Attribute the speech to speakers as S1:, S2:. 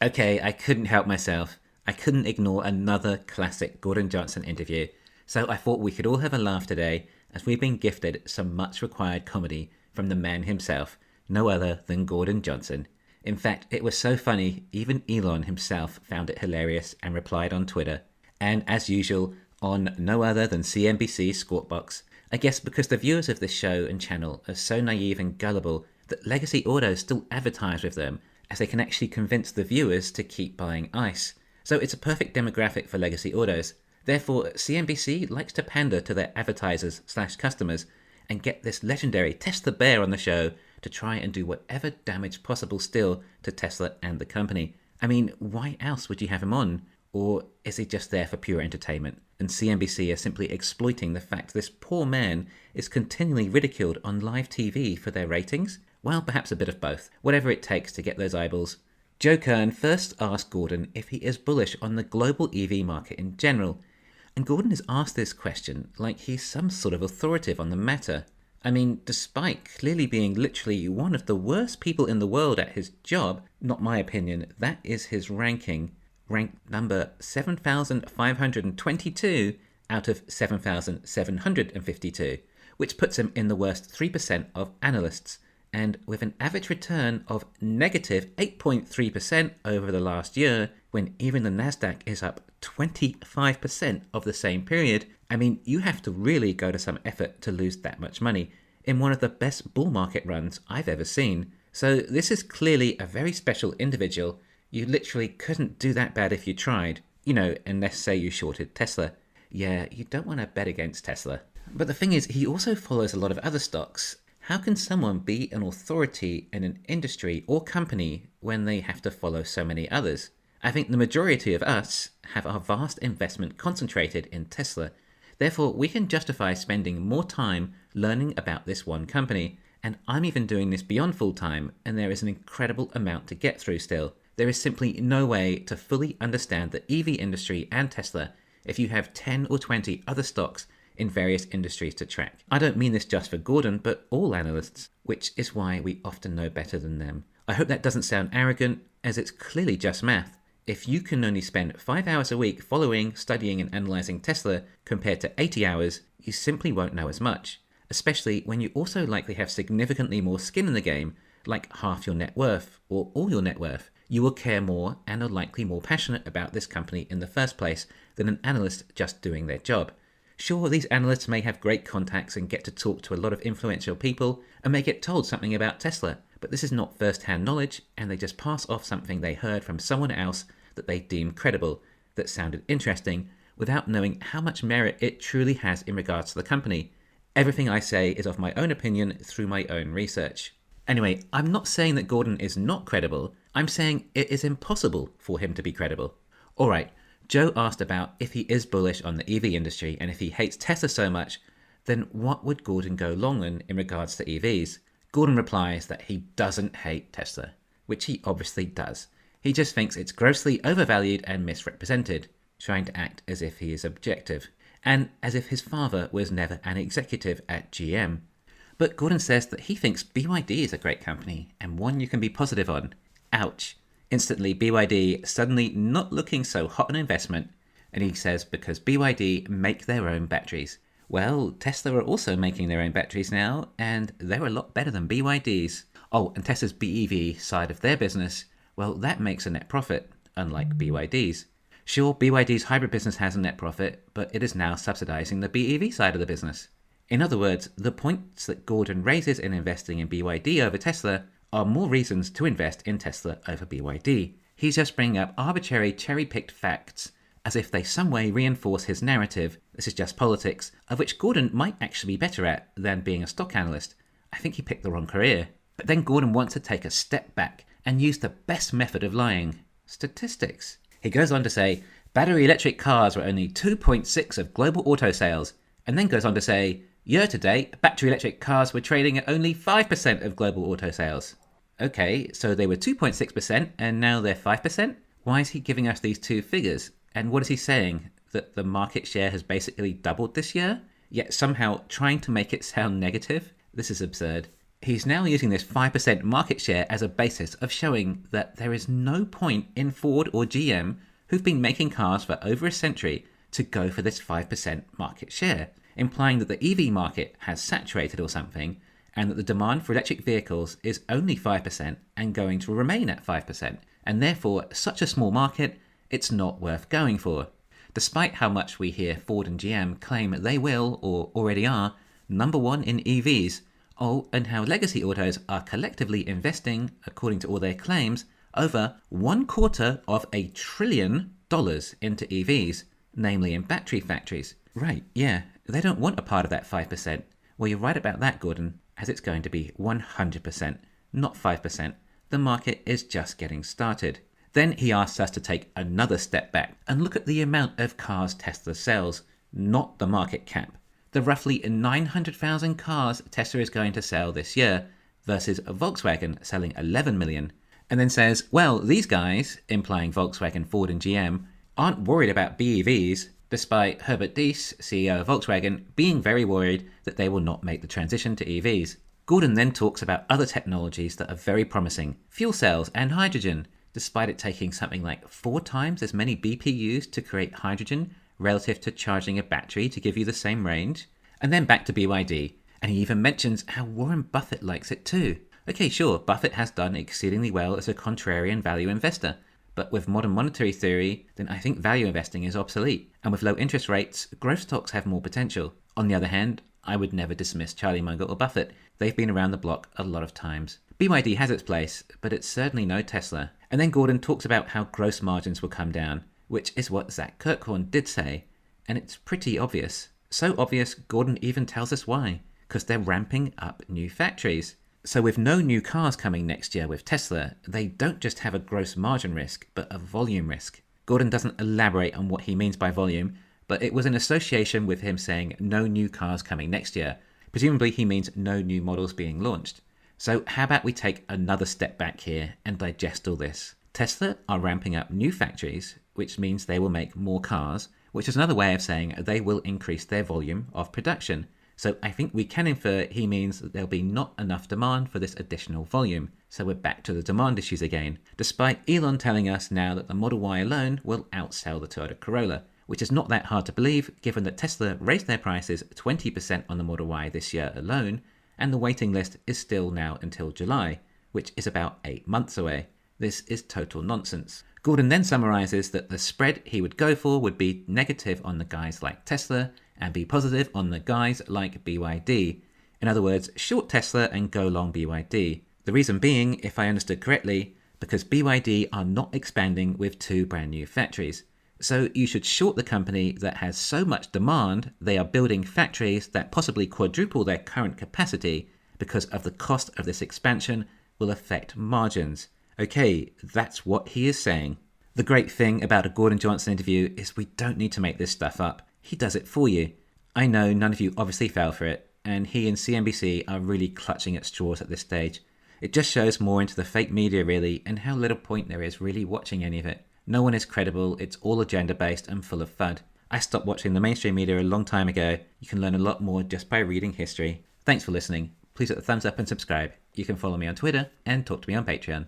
S1: Okay, I couldn't help myself. I couldn't ignore another classic Gordon Johnson interview. So I thought we could all have a laugh today as we've been gifted some much required comedy from the man himself, no other than Gordon Johnson. In fact, it was so funny, even Elon himself found it hilarious and replied on Twitter. And as usual, on no other than CNBC Squawk. I guess because the viewers of this show and channel are so naive and gullible that legacy autos still advertise with them, as they can actually convince the viewers to keep buying ICE. So it's a perfect demographic for legacy autos. Therefore, CNBC likes to pander to their advertisers/customers and get this legendary Tesla bear on the show to try and do whatever damage possible still to Tesla and the company. I mean, why else would you have him on? Or is he just there for pure entertainment? And CNBC is simply exploiting the fact this poor man is continually ridiculed on live TV for their ratings? Well, perhaps a bit of both. Whatever it takes to get those eyeballs. Joe Kern first asked Gordon if he is bullish on the global EV market in general. And Gordon has asked this question like he's some sort of authoritative on the matter. I mean, despite clearly being literally one of the worst people in the world at his job, not my opinion, that is his ranking, ranked number 7,522 out of 7,752, which puts him in the worst 3% of analysts, and with an average return of negative 8.3% over the last year, when even the Nasdaq is up 25% of the same period. I mean, you have to really go to some effort to lose that much money in one of the best bull market runs I've ever seen. So this is clearly a very special individual. You literally couldn't do that bad if you tried, unless say you shorted Tesla. Yeah, you don't want to bet against Tesla. But the thing is, he also follows a lot of other stocks. How can someone be an authority in an industry or company when they have to follow so many others? I think the majority of us have our vast investment concentrated in Tesla. Therefore, we can justify spending more time learning about this one company. And I'm even doing this beyond full time, and there is an incredible amount to get through still. There is simply no way to fully understand the EV industry and Tesla if you have 10 or 20 other stocks in various industries to track. I don't mean this just for Gordon, but all analysts, which is why we often know better than them. I hope that doesn't sound arrogant, as it's clearly just math. If you can only spend 5 hours a week following, studying and analysing Tesla compared to 80 hours, you simply won't know as much, especially when you also likely have significantly more skin in the game, like half your net worth or all your net worth. You will care more and are likely more passionate about this company in the first place than an analyst just doing their job. Sure, these analysts may have great contacts and get to talk to a lot of influential people and may get told something about Tesla, but this is not first-hand knowledge, and they just pass off something they heard from someone else that they deem credible, that sounded interesting, without knowing how much merit it truly has in regards to the company. Everything I say is of my own opinion through my own research. Anyway, I'm not saying that Gordon is not credible, I'm saying it is impossible for him to be credible. Alright, Joe asked about if he is bullish on the EV industry and if he hates Tesla so much, then what would Gordon go long on in regards to EVs? Gordon replies that he doesn't hate Tesla, which he obviously does. He just thinks it's grossly overvalued and misrepresented, trying to act as if he is objective, and as if his father was never an executive at GM. But Gordon says that he thinks BYD is a great company and one you can be positive on. Ouch. Instantly, BYD suddenly not looking so hot an investment, and he says because BYD make their own batteries. Well, Tesla are also making their own batteries now, and they're a lot better than BYD's. Oh, and Tesla's BEV side of their business, well, that makes a net profit, unlike BYD's. Sure, BYD's hybrid business has a net profit, but it is now subsidizing the BEV side of the business. In other words, the points that Gordon raises in investing in BYD over Tesla are more reasons to invest in Tesla over BYD. He's just bringing up arbitrary cherry-picked facts as if they some way reinforce his narrative. This is just politics, of which Gordon might actually be better at than being a stock analyst. I think he picked the wrong career. But then Gordon wants to take a step back and use the best method of lying: statistics. He goes on to say, battery electric cars were only 2.6% of global auto sales, and then goes on to say, year to date, battery electric cars were trading at only 5% of global auto sales. Okay, so they were 2.6% and now they're 5%? Why is he giving us these two figures? And what is he saying? That the market share has basically doubled this year? Yet somehow trying to make it sound negative? This is absurd. He's now using this 5% market share as a basis of showing that there is no point in Ford or GM, who've been making cars for over a century, to go for this 5% market share, implying that the EV market has saturated or something, and that the demand for electric vehicles is only 5% and going to remain at 5%, and therefore such a small market, it's not worth going for. Despite how much we hear Ford and GM claim they will, or already are, number one in EVs, and how legacy autos are collectively investing, according to all their claims, over $750 billion into EVs, namely in battery factories. Right, yeah, they don't want a part of that 5%. Well, you're right about that, Gordon, as it's going to be 100%, not 5%. The market is just getting started. Then he asks us to take another step back and look at the amount of cars Tesla sells, not the market cap. The roughly 900,000 cars Tesla is going to sell this year versus a Volkswagen selling 11 million. And then says, well, these guys, implying Volkswagen, Ford and GM, aren't worried about BEVs, despite Herbert Diess, CEO of Volkswagen, being very worried that they will not make the transition to EVs. Gordon then talks about other technologies that are very promising, fuel cells and hydrogen, despite it taking something like 4 times as many BPUs to create hydrogen relative to charging a battery to give you the same range. And then back to BYD, and he even mentions how Warren Buffett likes it too. Okay, sure, Buffett has done exceedingly well as a contrarian value investor, but with modern monetary theory, then I think value investing is obsolete. And with low interest rates, growth stocks have more potential. On the other hand, I would never dismiss Charlie Munger or Buffett. They've been around the block a lot of times. BYD has its place, but it's certainly no Tesla. And then Gordon talks about how gross margins will come down, which is what Zach Kirkhorn did say. And it's pretty obvious. So obvious, Gordon even tells us why. Because they're ramping up new factories. So with no new cars coming next year with Tesla, they don't just have a gross margin risk, but a volume risk. Gordon doesn't elaborate on what he means by volume, but it was in association with him saying no new cars coming next year. Presumably he means no new models being launched. So how about we take another step back here and digest all this? Tesla are ramping up new factories, which means they will make more cars, which is another way of saying they will increase their volume of production. So I think we can infer he means that there'll be not enough demand for this additional volume. So we're back to the demand issues again, despite Elon telling us now that the Model Y alone will outsell the Toyota Corolla, which is not that hard to believe given that Tesla raised their prices 20% on the Model Y this year alone, and the waiting list is still now until July, which is about 8 months away. This is total nonsense. Gordon then summarizes that the spread he would go for would be negative on the guys like Tesla and be positive on the guys like BYD. In other words, short Tesla and go long BYD. The reason being, if I understood correctly, because BYD are not expanding with 2 brand new factories. So you should short the company that has so much demand, they are building factories that possibly quadruple their current capacity because of the cost of this expansion will affect margins. Okay, that's what he is saying. The great thing about a Gordon Johnson interview is we don't need to make this stuff up. He does it for you. I know none of you obviously fell for it, and he and CNBC are really clutching at straws at this stage. It just shows more into the fake media really, and how little point there is really watching any of it. No one is credible, it's all agenda-based and full of FUD. I stopped watching the mainstream media a long time ago. You can learn a lot more just by reading history. Thanks for listening. Please hit the thumbs up and subscribe. You can follow me on Twitter and talk to me on Patreon.